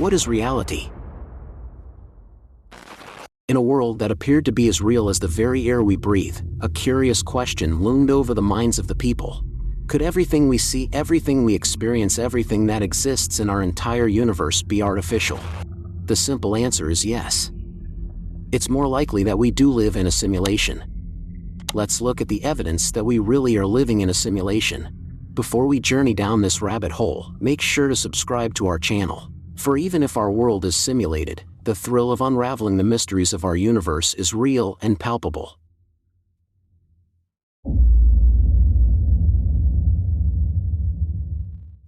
What is reality? In a world that appeared to be as real as the very air we breathe, a curious question loomed over the minds of the people. Could everything we see, everything we experience, everything that exists in our entire universe be artificial? The simple answer is yes. It's more likely that we do live in a simulation. Let's look at the evidence that we really are living in a simulation. Before we journey down this rabbit hole, make sure to subscribe to our channel. For even if our world is simulated, the thrill of unraveling the mysteries of our universe is real and palpable.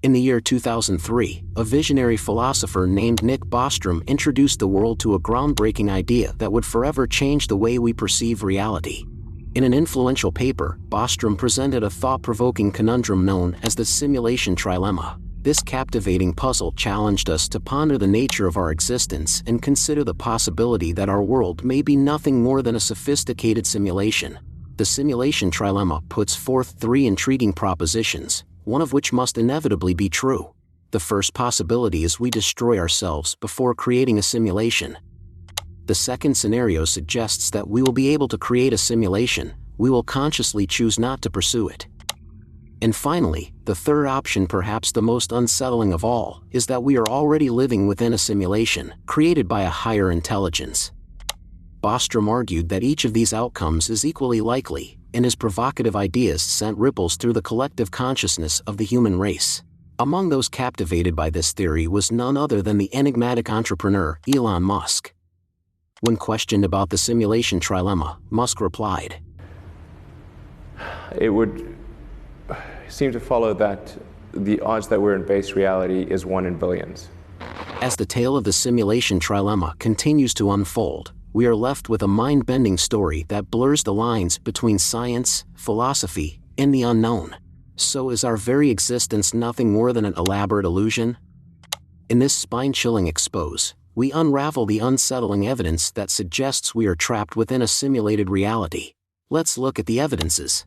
In the year 2003, a visionary philosopher named Nick Bostrom introduced the world to a groundbreaking idea that would forever change the way we perceive reality. In an influential paper, Bostrom presented a thought-provoking conundrum known as the Simulation Trilemma. This captivating puzzle challenged us to ponder the nature of our existence and consider the possibility that our world may be nothing more than a sophisticated simulation. The Simulation Trilemma puts forth three intriguing propositions, one of which must inevitably be true. The first possibility is we destroy ourselves before creating a simulation. The second scenario suggests that we will be able to create a simulation, we will consciously choose not to pursue it. And finally, the third option, perhaps the most unsettling of all, is that we are already living within a simulation, created by a higher intelligence. Bostrom argued that each of these outcomes is equally likely, and his provocative ideas sent ripples through the collective consciousness of the human race. Among those captivated by this theory was none other than the enigmatic entrepreneur, Elon Musk. When questioned about the Simulation Trilemma, Musk replied, "It would seem to follow that the odds that we're in base reality is 1 in billions." As the tale of the Simulation Trilemma continues to unfold, we are left with a mind-bending story that blurs the lines between science, philosophy, and the unknown. So is our very existence nothing more than an elaborate illusion? In this spine-chilling expose, we unravel the unsettling evidence that suggests we are trapped within a simulated reality. Let's look at the evidences.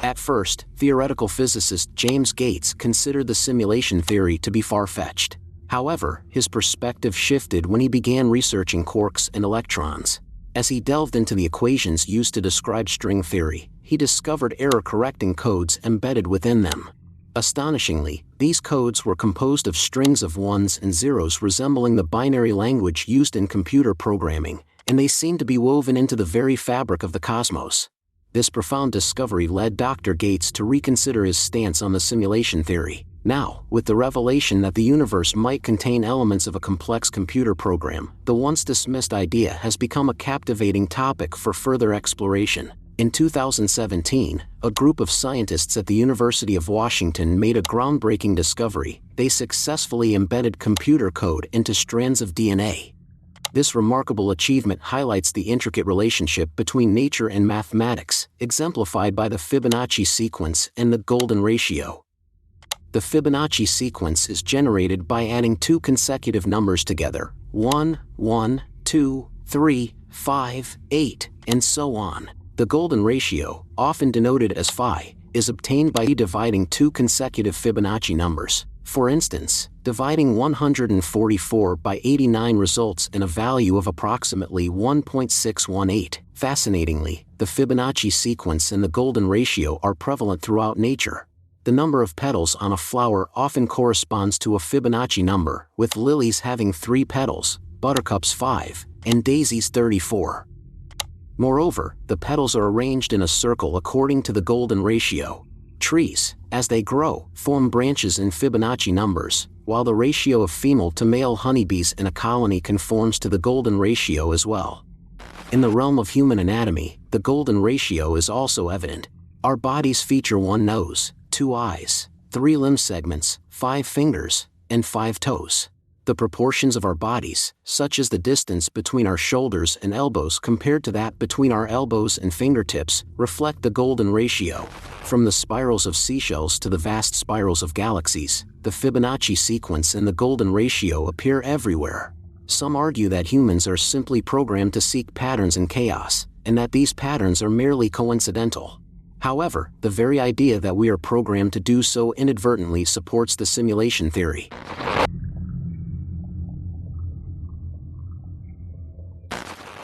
At first, theoretical physicist James Gates considered the simulation theory to be far-fetched. However, his perspective shifted when he began researching quarks and electrons. As he delved into the equations used to describe string theory, he discovered error-correcting codes embedded within them. Astonishingly, these codes were composed of strings of ones and zeros resembling the binary language used in computer programming, and they seemed to be woven into the very fabric of the cosmos. This profound discovery led Dr. Gates to reconsider his stance on the simulation theory. Now, with the revelation that the universe might contain elements of a complex computer program, the once dismissed idea has become a captivating topic for further exploration. In 2017, a group of scientists at the University of Washington made a groundbreaking discovery. They successfully embedded computer code into strands of DNA. This remarkable achievement highlights the intricate relationship between nature and mathematics, exemplified by the Fibonacci sequence and the golden ratio. The Fibonacci sequence is generated by adding two consecutive numbers together, 1, 1, 2, 3, 5, 8, and so on. The golden ratio, often denoted as phi, is obtained by dividing two consecutive Fibonacci numbers. For instance, dividing 144 by 89 results in a value of approximately 1.618. Fascinatingly, the Fibonacci sequence and the golden ratio are prevalent throughout nature. The number of petals on a flower often corresponds to a Fibonacci number, with lilies having 3 petals, buttercups 5, and daisies 34. Moreover, the petals are arranged in a circle according to the golden ratio. Trees, as they grow, form branches in Fibonacci numbers, while the ratio of female to male honeybees in a colony conforms to the golden ratio as well. In the realm of human anatomy, the golden ratio is also evident. Our bodies feature 1 nose, 2 eyes, 3 limb segments, 5 fingers, and 5 toes. The proportions of our bodies, such as the distance between our shoulders and elbows compared to that between our elbows and fingertips, reflect the golden ratio. From the spirals of seashells to the vast spirals of galaxies, the Fibonacci sequence and the golden ratio appear everywhere. Some argue that humans are simply programmed to seek patterns in chaos, and that these patterns are merely coincidental. However, the very idea that we are programmed to do so inadvertently supports the simulation theory.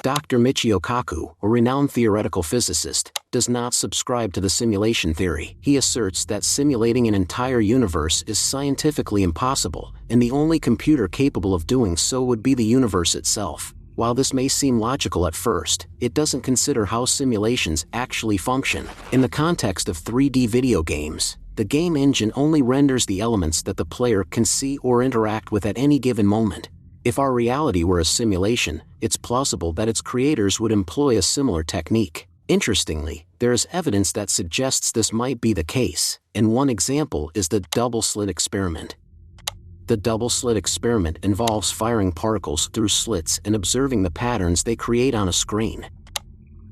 Dr. Michio Kaku, a renowned theoretical physicist, does not subscribe to the simulation theory. He asserts that simulating an entire universe is scientifically impossible, and the only computer capable of doing so would be the universe itself. While this may seem logical at first, it doesn't consider how simulations actually function. In the context of 3D video games, the game engine only renders the elements that the player can see or interact with at any given moment. If our reality were a simulation, it's plausible that its creators would employ a similar technique. Interestingly, there is evidence that suggests this might be the case, and one example is the double-slit experiment. The double-slit experiment involves firing particles through slits and observing the patterns they create on a screen.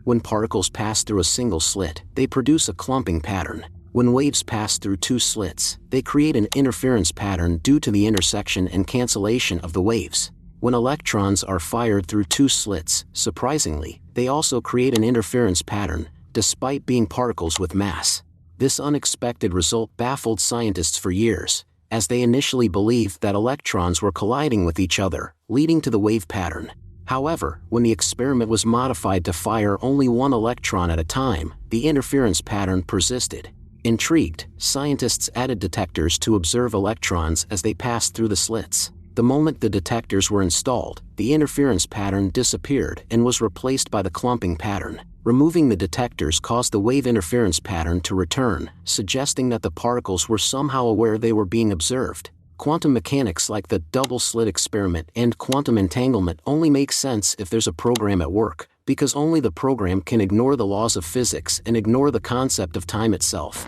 When particles pass through a single slit, they produce a clumping pattern. When waves pass through two slits, they create an interference pattern due to the intersection and cancellation of the waves. When electrons are fired through two slits, surprisingly, they also create an interference pattern, despite being particles with mass. This unexpected result baffled scientists for years, as they initially believed that electrons were colliding with each other, leading to the wave pattern. However, when the experiment was modified to fire only one electron at a time, the interference pattern persisted. Intrigued, scientists added detectors to observe electrons as they passed through the slits. The moment the detectors were installed, the interference pattern disappeared and was replaced by the clumping pattern. Removing the detectors caused the wave interference pattern to return, suggesting that the particles were somehow aware they were being observed. Quantum mechanics like the double-slit experiment and quantum entanglement only make sense if there's a program at work, because only the program can ignore the laws of physics and ignore the concept of time itself.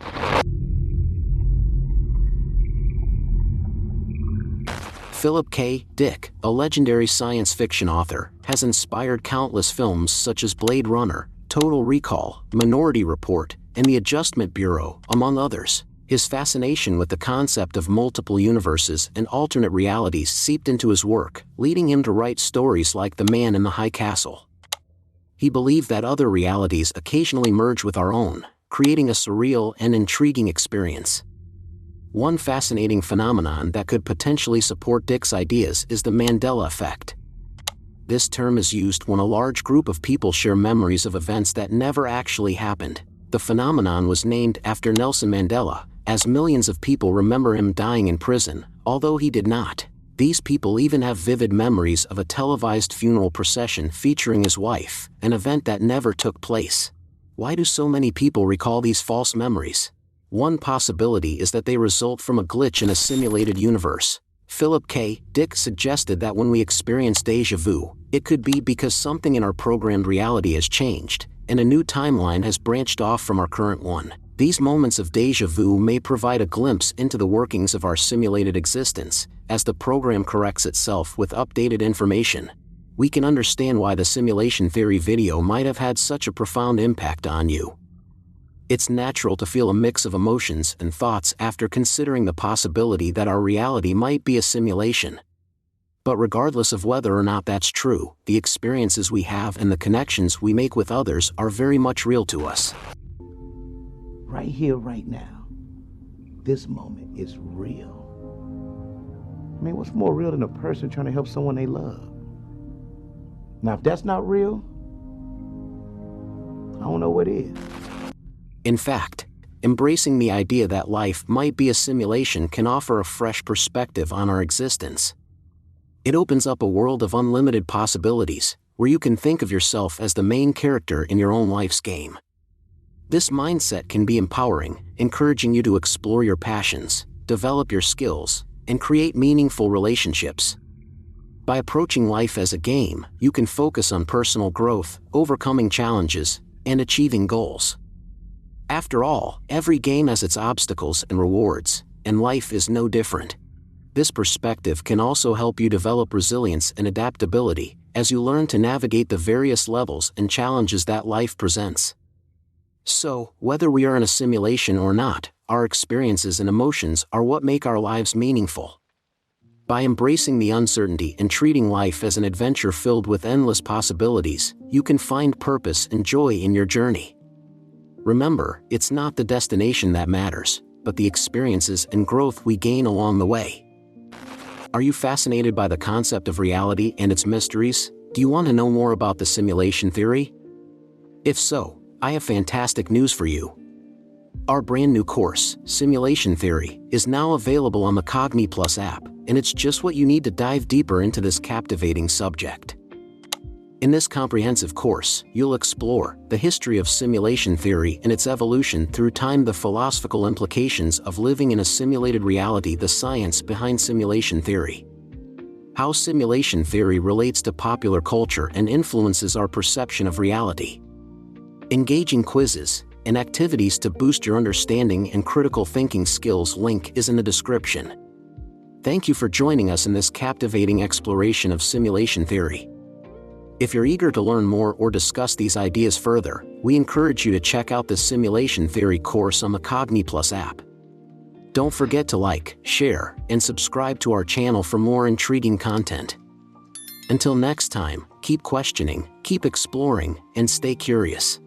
Philip K. Dick, a legendary science fiction author, has inspired countless films such as Blade Runner, Total Recall, Minority Report, and The Adjustment Bureau, among others. His fascination with the concept of multiple universes and alternate realities seeped into his work, leading him to write stories like The Man in the High Castle. He believed that other realities occasionally merge with our own, creating a surreal and intriguing experience. One fascinating phenomenon that could potentially support Dick's ideas is the Mandela Effect. This term is used when a large group of people share memories of events that never actually happened. The phenomenon was named after Nelson Mandela, as millions of people remember him dying in prison, although he did not. These people even have vivid memories of a televised funeral procession featuring his wife, an event that never took place. Why do so many people recall these false memories? One possibility is that they result from a glitch in a simulated universe. Philip K. Dick suggested that when we experience déjà vu, it could be because something in our programmed reality has changed, and a new timeline has branched off from our current one. These moments of déjà vu may provide a glimpse into the workings of our simulated existence, as the program corrects itself with updated information. We can understand why the simulation theory video might have had such a profound impact on you. It's natural to feel a mix of emotions and thoughts after considering the possibility that our reality might be a simulation. But regardless of whether or not that's true, the experiences we have and the connections we make with others are very much real to us. Right here, right now, this moment is real. I mean, what's more real than a person trying to help someone they love? Now, if that's not real, I don't know what is. In fact, embracing the idea that life might be a simulation can offer a fresh perspective on our existence. It opens up a world of unlimited possibilities, where you can think of yourself as the main character in your own life's game. This mindset can be empowering, encouraging you to explore your passions, develop your skills, and create meaningful relationships. By approaching life as a game, you can focus on personal growth, overcoming challenges, and achieving goals. After all, every game has its obstacles and rewards, and life is no different. This perspective can also help you develop resilience and adaptability, as you learn to navigate the various levels and challenges that life presents. So, whether we are in a simulation or not, our experiences and emotions are what make our lives meaningful. By embracing the uncertainty and treating life as an adventure filled with endless possibilities, you can find purpose and joy in your journey. Remember, it's not the destination that matters, but the experiences and growth we gain along the way. Are you fascinated by the concept of reality and its mysteries? Do you want to know more about the simulation theory? If so, I have fantastic news for you. Our brand new course, Simulation Theory, is now available on the Cogni Plus app, and it's just what you need to dive deeper into this captivating subject. In this comprehensive course, you'll explore the history of simulation theory and its evolution through time, the philosophical implications of living in a simulated reality, the science behind simulation theory, how simulation theory relates to popular culture and influences our perception of reality, engaging quizzes, and activities to boost your understanding and critical thinking skills. Link is in the description. Thank you for joining us in this captivating exploration of simulation theory. If you're eager to learn more or discuss these ideas further, we encourage you to check out the Simulation Theory course on the Cogni Plus app. Don't forget to like, share, and subscribe to our channel for more intriguing content. Until next time, keep questioning, keep exploring, and stay curious.